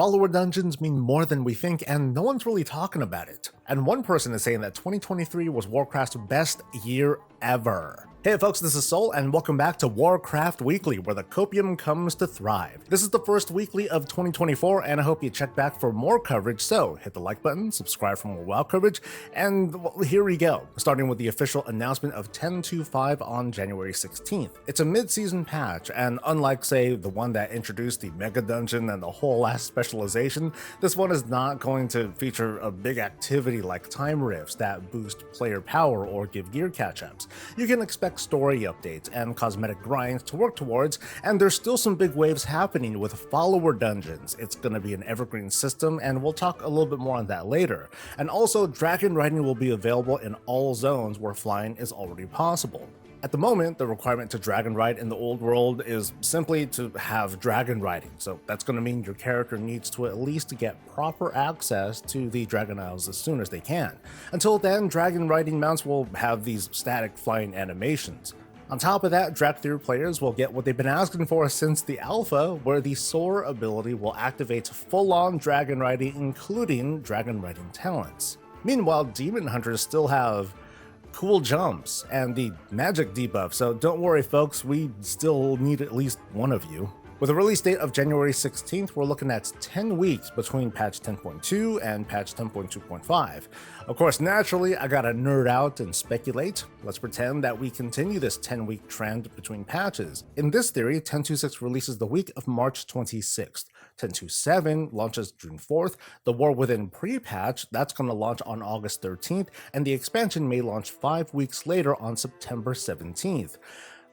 Follower dungeons mean more than we think, and no one's really talking about it. And one person is saying that 2023 was Warcraft's best year ever. Hey folks, this is Soul, and welcome back to Warcraft Weekly, where the copium comes to thrive. This is the first weekly of 2024, and I hope you check back for more coverage, so hit the like button, subscribe for more WoW coverage, and well, here we go, starting with the official announcement of 10.2.5 on January 16th. It's a mid-season patch, and unlike, say, the one that introduced the Mega Dungeon and the whole last specialization, this one is not going to feature a big activity like time rifts that boost player power or give gear catch-ups. You can expect story updates and cosmetic grinds to work towards, and there's still some big waves happening with follower dungeons. It's going to be an evergreen system, and we'll talk a little bit more on that later. And also, dragon riding will be available in all zones where flying is already possible. At the moment, the requirement to dragon ride in the old world is simply to have dragon riding, so that's going to mean your character needs to at least get proper access to the Dragon Isles as soon as they can. Until then, dragon riding mounts will have these static flying animations. On top of that, Drakthir players will get what they've been asking for since the alpha, where the Soar ability will activate full-on dragon riding, including dragon riding talents. Meanwhile, demon hunters still have cool jumps and the magic debuff, so don't worry folks, we still need at least one of you. With a release date of January 16th, we're looking at 10 weeks between patch 10.2 and patch 10.2.5. Of course, naturally, I gotta nerd out and speculate. Let's pretend that we continue this 10-week trend between patches. In this theory, 10.2.6 releases the week of March 26th. 10.2.7 launches June 4th, the War Within pre-patch, that's going to launch on August 13th, and the expansion may launch 5 weeks later on September 17th.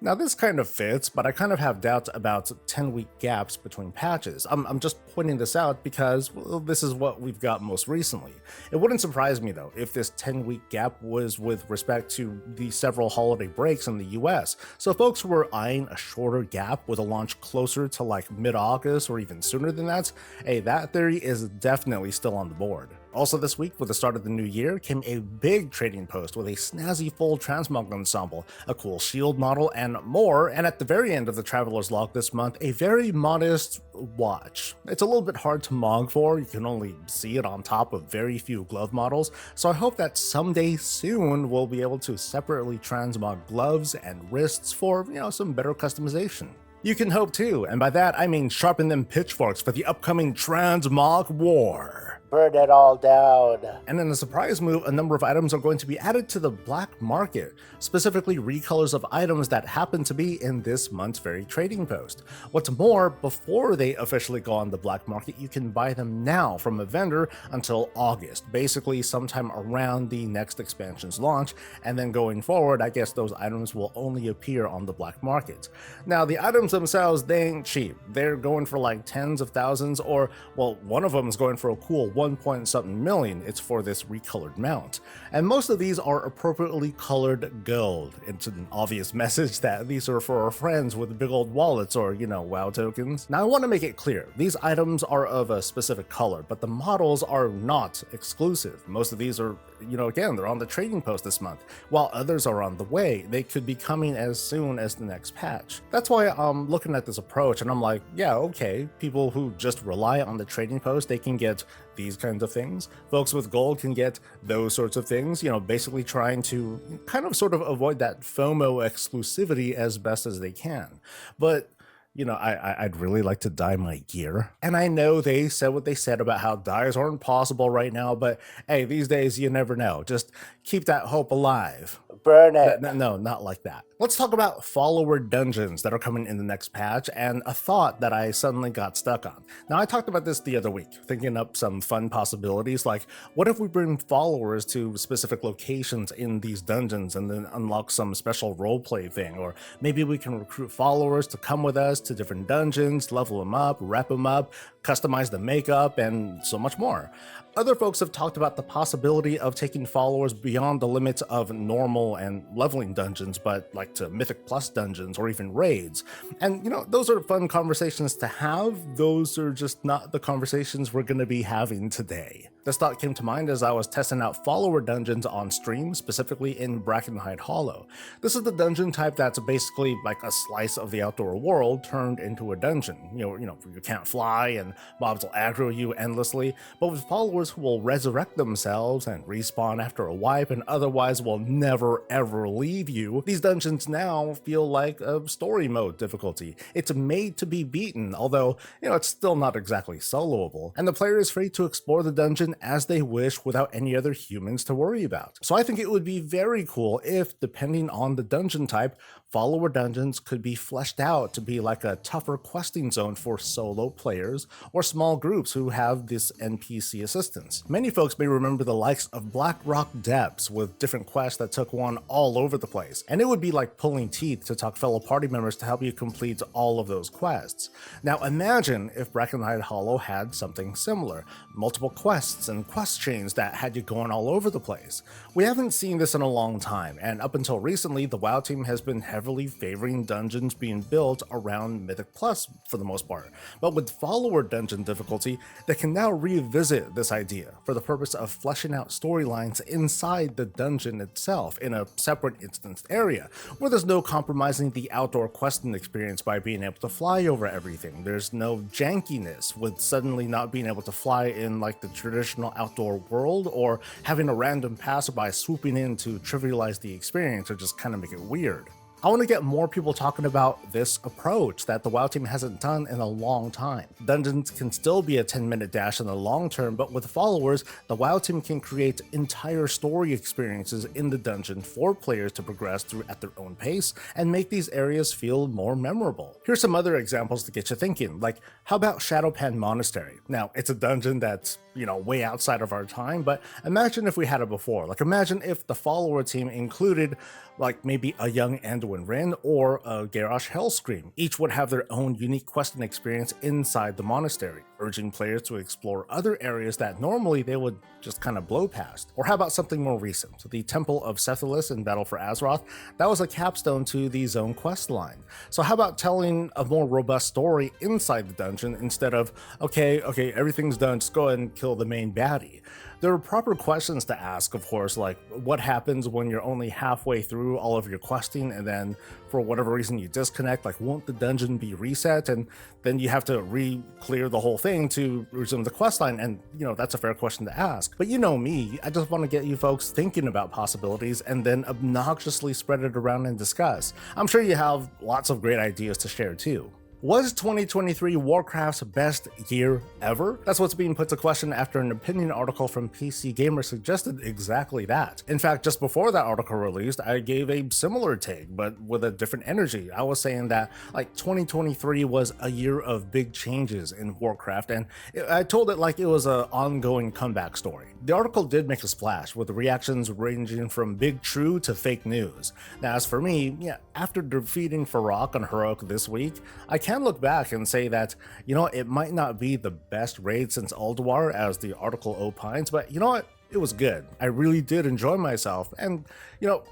Now this kind of fits, but I kind of have doubts about 10-week gaps between patches. I'm just pointing this out because, well, this is what we've got most recently. It wouldn't surprise me though if this 10-week gap was with respect to the several holiday breaks in the US. So folks who were eyeing a shorter gap with a launch closer to like mid-August or even sooner than that, hey, that theory is definitely still on the board. Also this week, with the start of the new year, came a big trading post with a snazzy full transmog ensemble, a cool shield model, and more, and at the very end of the Traveler's Log this month, a very modest watch. It's a little bit hard to mog for, you can only see it on top of very few glove models, so I hope that someday soon we'll be able to separately transmog gloves and wrists for, some better customization. You can hope too, and by that I mean sharpen them pitchforks for the upcoming transmog war. Burn it all down. And in a surprise move, a number of items are going to be added to the black market, specifically recolors of items that happen to be in this month's very trading post. What's more, before they officially go on the black market, you can buy them now from a vendor until August, basically sometime around the next expansion's launch, and then going forward, I guess those items will only appear on the black market. Now, the items themselves, they ain't cheap. They're going for like tens of thousands, or, well, one of them is going for a cool 1.something million. It's for this recolored mount. And most of these are appropriately colored gold. It's an obvious message that these are for our friends with big old wallets or, WoW tokens. Now I want to make it clear, these items are of a specific color, but the models are not exclusive. Most of these are, again, they're on the trading post this month, while others are on the way. They could be coming as soon as the next patch. That's why I'm looking at this approach and I'm like, yeah, okay, people who just rely on the trading post, they can get these kinds of things. Folks with gold can get those sorts of things, basically trying to kind of sort of avoid that FOMO exclusivity as best as they can. But I'd really like to dye my gear. And I know they said what they said about how dyes aren't possible right now, but hey, these days you never know. Just keep that hope alive. Burn it. No, not like that. Let's talk about follower dungeons that are coming in the next patch, and a thought that I suddenly got stuck on. Now, I talked about this the other week, thinking up some fun possibilities, like what if we bring followers to specific locations in these dungeons and then unlock some special roleplay thing, or maybe we can recruit followers to come with us to different dungeons, level them up, wrap them up, customize the makeup, and so much more. Other folks have talked about the possibility of taking followers beyond the limits of normal and leveling dungeons, but like to Mythic Plus dungeons or even raids. And those are fun conversations to have. Those are just not the conversations we're going to be having today. This thought came to mind as I was testing out follower dungeons on stream, specifically in Dragonflight Hollow. This is the dungeon type that's basically like a slice of the outdoor world turned into a dungeon. You can't fly and mobs will aggro you endlessly, but with followers who will resurrect themselves and respawn after a wipe and otherwise will never ever leave you, these dungeons now feel like a story mode difficulty. It's made to be beaten, although it's still not exactly soloable, and the player is free to explore the dungeon as they wish without any other humans to worry about. So I think it would be very cool if, depending on the dungeon type, follower dungeons could be fleshed out to be like a tougher questing zone for solo players or small groups who have this NPC assistance. Many folks may remember the likes of Blackrock Depths with different quests that took one all over the place, and it would be like pulling teeth to talk fellow party members to help you complete all of those quests. Now imagine if Dragonflight Hollow had something similar, multiple quests and quest chains that had you going all over the place. We haven't seen this in a long time, and up until recently the WoW team has been heavily favoring dungeons being built around Mythic Plus for the most part, but with follower dungeon difficulty, they can now revisit this idea for the purpose of fleshing out storylines inside the dungeon itself in a separate instanced area, where there's no compromising the outdoor questing experience by being able to fly over everything. There's no jankiness with suddenly not being able to fly in like the traditional outdoor world, or having a random passerby swooping in to trivialize the experience or just kind of make it weird. I want to get more people talking about this approach that the WoW team hasn't done in a long time. Dungeons can still be a 10-minute dash in the long term, but with followers, the WoW team can create entire story experiences in the dungeon for players to progress through at their own pace and make these areas feel more memorable. Here's some other examples to get you thinking, like how about Shadowpan Monastery? Now, it's a dungeon that's way outside of our time, but imagine if we had it before. Like imagine if the follower team included like maybe a young Anduin Wrynn or a Garrosh Hellscream. Each would have their own unique questing experience inside the monastery, urging players to explore other areas that normally they would just kind of blow past. Or how about something more recent? The Temple of Sethilis in Battle for Azeroth, that was a capstone to the zone quest line. So how about telling a more robust story inside the dungeon instead of, okay, everything's done, just go ahead and kill the main baddie. There are proper questions to ask, of course, like what happens when you're only halfway through all of your questing and then for whatever reason you disconnect, like won't the dungeon be reset and then you have to re-clear the whole thing to resume the quest line? And that's a fair question to ask. But me, I just want to get you folks thinking about possibilities and then obnoxiously spread it around and discuss. I'm sure you have lots of great ideas to share too. Was 2023 Warcraft's best year ever? That's what's being put to question after an opinion article from PC Gamer suggested exactly that. In fact, just before that article released, I gave a similar take, but with a different energy. I was saying that 2023 was a year of big changes in Warcraft, and I told it like it was an ongoing comeback story. The article did make a splash, with reactions ranging from big true to fake news. Now, as for me, after defeating Farok and Heroic this week, I can look back and say that, it might not be the best raid since Ulduar, as the article opines, but you know what? It was good. I really did enjoy myself, and,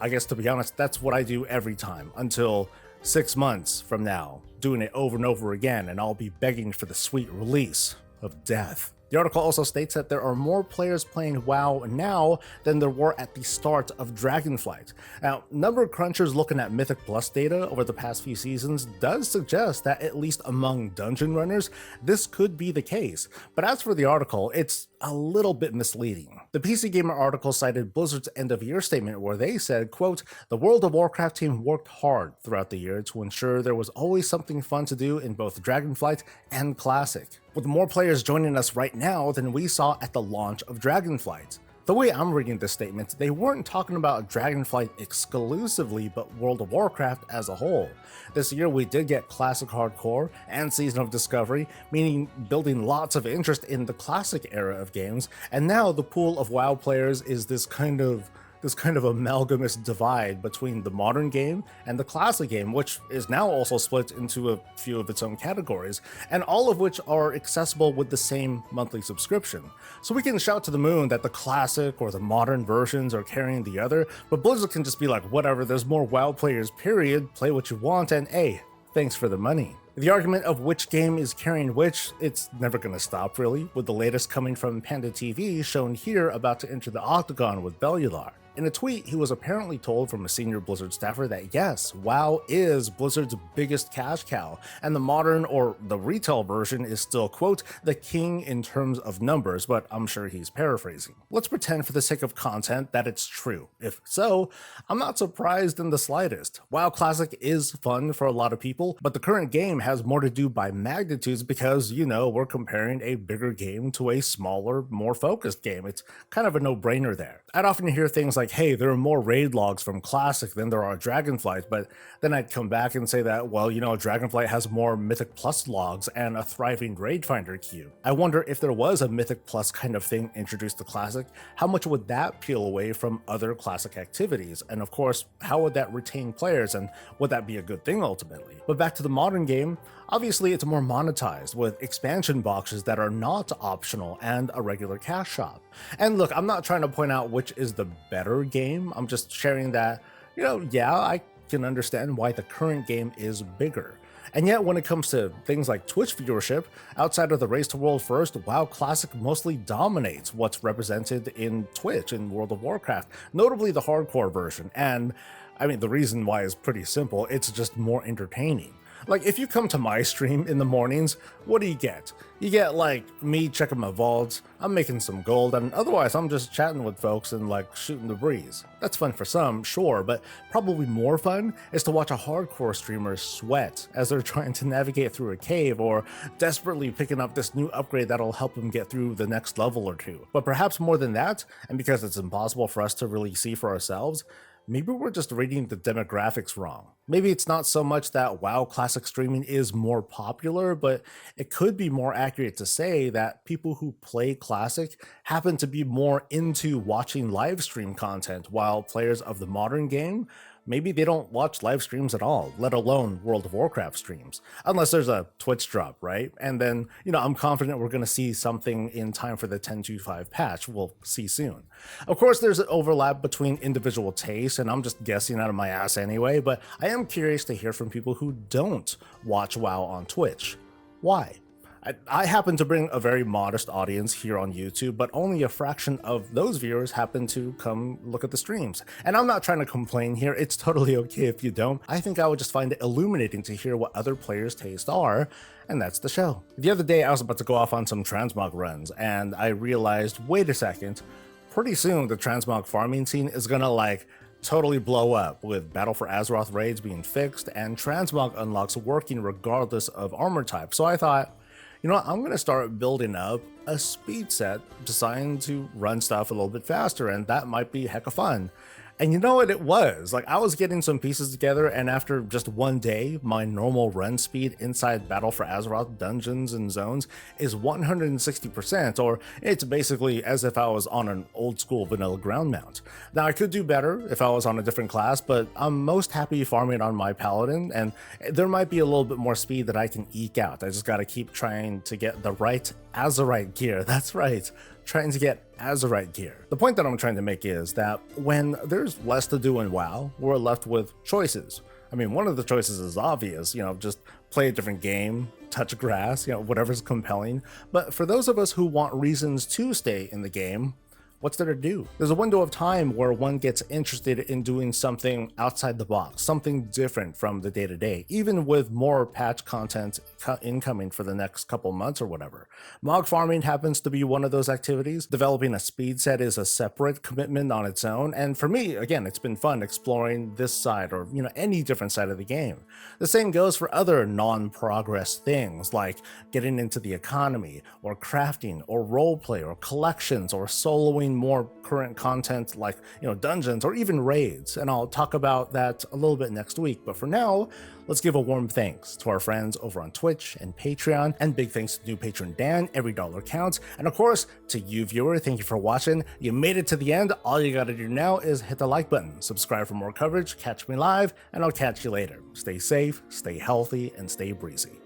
I guess to be honest, that's what I do every time, until 6 months from now, doing it over and over again, and I'll be begging for the sweet release of death. The article also states that there are more players playing WoW now than there were at the start of Dragonflight. Now, number crunchers looking at Mythic Plus data over the past few seasons does suggest that at least among dungeon runners, this could be the case. But as for the article, it's a little bit misleading. The PC Gamer article cited Blizzard's end-of-year statement where they said, quote, "The World of Warcraft team worked hard throughout the year to ensure there was always something fun to do in both Dragonflight and Classic, with more players joining us right now than we saw at the launch of Dragonflight." The way I'm reading this statement, they weren't talking about Dragonflight exclusively, but World of Warcraft as a whole. This year we did get Classic Hardcore and Season of Discovery, meaning building lots of interest in the Classic era of games, and now the pool of WoW players is this kind of this kind of amalgamous divide between the modern game and the classic game, which is now also split into a few of its own categories, and all of which are accessible with the same monthly subscription. So we can shout to the moon that the classic or the modern versions are carrying the other, but Blizzard can just be like, whatever, there's more WoW players, period, play what you want, and hey, thanks for the money. The argument of which game is carrying which, it's never gonna stop really, with the latest coming from Panda TV shown here about to enter the octagon with Bellular. In a tweet, he was apparently told from a senior Blizzard staffer that yes, WoW is Blizzard's biggest cash cow, and the modern or the retail version is still, quote, the king in terms of numbers, but I'm sure he's paraphrasing. Let's pretend for the sake of content that it's true. If so, I'm not surprised in the slightest. WoW Classic is fun for a lot of people, but the current game has more to do by magnitudes because, you know, we're comparing a bigger game to a smaller, more focused game. It's kind of a no-brainer there. I'd often hear things like, hey, there are more raid logs from Classic than there are Dragonflight, but then I'd come back and say that, well, you know, Dragonflight has more Mythic Plus logs and a thriving raid finder queue. I wonder if there was a Mythic Plus kind of thing introduced to Classic, how much would that peel away from other Classic activities? And of course, how would that retain players, and would that be a good thing ultimately? But back to the modern game, obviously it's more monetized with expansion boxes that are not optional and a regular cash shop. And look, I'm not trying to point out which is the better game, I'm just sharing that, you know, yeah, I can understand why the current game is bigger. And yet when it comes to things like Twitch viewership, outside of the Race to World First, WoW Classic mostly dominates what's represented in Twitch in World of Warcraft, notably the hardcore version. And I mean, the reason why is pretty simple, it's just more entertaining. Like, if you come to my stream in the mornings, what do you get? You get, like, me checking my vaults, I'm making some gold, and otherwise I'm just chatting with folks and, like, shooting the breeze. That's fun for some, sure, but probably more fun is to watch a hardcore streamer sweat as they're trying to navigate through a cave or desperately picking up this new upgrade that'll help them get through the next level or two. But perhaps more than that, and because it's impossible for us to really see for ourselves, maybe we're just reading the demographics wrong. Maybe it's not so much that WoW Classic streaming is more popular, but it could be more accurate to say that people who play Classic happen to be more into watching live stream content, while players of the modern game, maybe they don't watch live streams at all, let alone World of Warcraft streams, unless there's a Twitch drop, right? And then, you know, I'm confident we're going to see something in time for the 10.2.5 patch. We'll see soon. Of course, there's an overlap between individual tastes, and I'm just guessing out of my ass anyway, but I am curious to hear from people who don't watch WoW on Twitch. Why? I happen to bring a very modest audience here on YouTube, but only a fraction of those viewers happen to come look at the streams. And I'm not trying to complain here, it's totally okay if you don't. I think I would just find it illuminating to hear what other players' tastes are, and that's the show. The other day I was about to go off on some transmog runs, and I realized, wait a second, pretty soon the transmog farming scene is gonna like totally blow up, with Battle for Azeroth raids being fixed and transmog unlocks working regardless of armor type. So I thought, you know what, I'm going to start building up a speed set designed to run stuff a little bit faster, and that might be hecka fun. And you know what it was? Like, I was getting some pieces together, and after just one day, my normal run speed inside Battle for Azeroth dungeons and zones is 160%, or it's basically as if I was on an old school vanilla ground mount. Now, I could do better if I was on a different class, but I'm most happy farming on my paladin, and there might be a little bit more speed that I can eke out. I just gotta keep trying to get the right Azerite gear. That's right, trying to get Azerite gear. The point that I'm trying to make is that when there's less to do in WoW, we're left with choices. I mean, one of the choices is obvious, you know, just play a different game, touch grass, you know, whatever's compelling. But for those of us who want reasons to stay in the game, what's there to do? There's a window of time where one gets interested in doing something outside the box, something different from the day-to-day, even with more patch content incoming for the next couple months or whatever. Mog farming happens to be one of those activities. Developing a speed set is a separate commitment on its own, and for me, again, it's been fun exploring this side or, you know, any different side of the game. The same goes for other non-progress things like getting into the economy or crafting or roleplay or collections or soloing doing more current content like, dungeons or even raids, and I'll talk about that a little bit next week. But for now, let's give a warm thanks to our friends over on Twitch and Patreon, and big thanks to new patron Dan. Every dollar counts. And of course, to you viewer, thank you for watching. You made it to the end. All you gotta do now is hit the like button, subscribe for more coverage, catch me live, and I'll catch you later. Stay safe, stay healthy, and stay breezy.